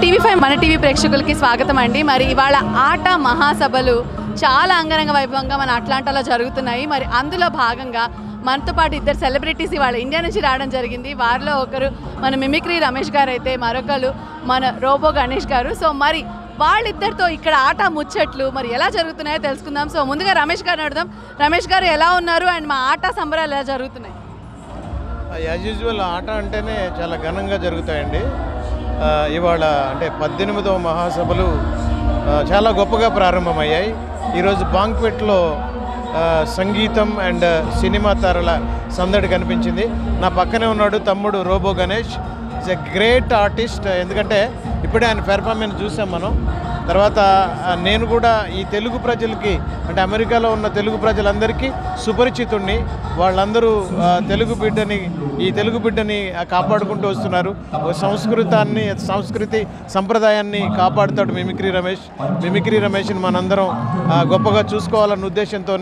TV5 మన TV ప్రేక్షకులకి స్వాగతం అండి. మరి ఇవాళ ఆట మహాసభలు చాలా అంగరంగ వైభవంగా మన అట్లాంటాలో జరుగుతున్నాయి. మరి అందులో భాగంగా మనతో పాటు ఇద్దరు సెలబ్రిటీస్ ఇవాళ ఇండియా నుంచి రావడం జరిగింది. వారిలో ఒకరు మన మిమిక్రీ రమేష్ గారు అయితే మరొకరు మన రోబో గణేష్ గారు. సో మరి వాళ్ళిద్దరితో ఇక్కడ ఆట ముచ్చట్లు మరి ఎలా జరుగుతున్నాయో తెలుసుకుందాం. సో ముందుగా రమేష్ గారిని అడుగుదాం. రమేష్ గారు ఎలా ఉన్నారు అండ్ మా ఆట సంబరాలు ఎలా జరుగుతున్నాయి? యాజ్ యూజువల్ ఆట అంటేనే చాలా ఘనంగా జరుగుతాయండి. ఇవాళ అంటే 18వ మహాసభలు చాలా గొప్పగా ప్రారంభమయ్యాయి. ఈరోజు బాంక్వెట్లో సంగీతం అండ్ సినిమా తారల సందడి కనిపించింది. నా పక్కనే ఉన్నాడు తమ్ముడు robo Ganesh. Is a great artist. ఎందుకంటే ఇప్పుడే ఆయన పెర్ఫార్మెన్స్ చూసాం మనం. తర్వాత నేను కూడా ఈ తెలుగు ప్రజలకి అంటే అమెరికాలో ఉన్న తెలుగు ప్రజలందరికీ సుపరిచితుణ్ణి. వాళ్ళందరూ ఈ తెలుగు బిడ్డని కాపాడుకుంటూ వస్తున్నారు. సంస్కృతి సంప్రదాయాన్ని కాపాడుతాడు మిమిక్రీ రమేష్ని మనందరం గొప్పగా చూసుకోవాలన్న ఉద్దేశంతో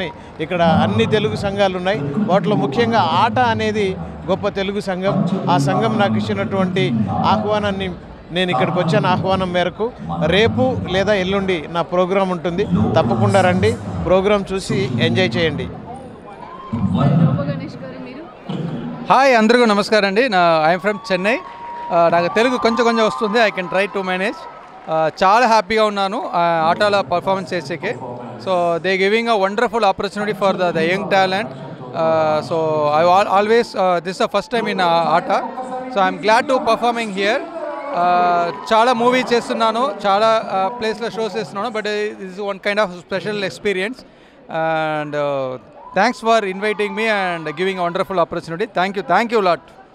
ఇక్కడ అన్ని తెలుగు సంఘాలు ఉన్నాయి. వాటిలో ముఖ్యంగా ఆట అనేది గొప్ప తెలుగు సంఘం. ఆ సంఘం నాకు ఇచ్చినటువంటి ఆహ్వానాన్ని నేను ఇక్కడికి వచ్చాను. ఆహ్వానం మేరకు రేపు లేదా ఎల్లుండి నా ప్రోగ్రాం ఉంటుంది. తప్పకుండా రండి, ప్రోగ్రాం చూసి ఎంజాయ్ చేయండి. హాయ్, అందరికీ నమస్కారం అండి. I'm from Chennai. నాకు తెలుగు కొంచెం వస్తుంది. I can try to manage. చాలా హ్యాపీగా ఉన్నాను ఆటలో పర్ఫార్మెన్స్ చేసేకే. So they giving a wonderful opportunity for the young talent. So I always this the first time in Aata. So I'm glad to performing here. చాలా movie చేస్తున్నాను, చాలా ప్లేస్లో shows చేస్తున్నాను. But this one kind of special experience and thanks for inviting me and giving wonderful opportunity. Thank you lot.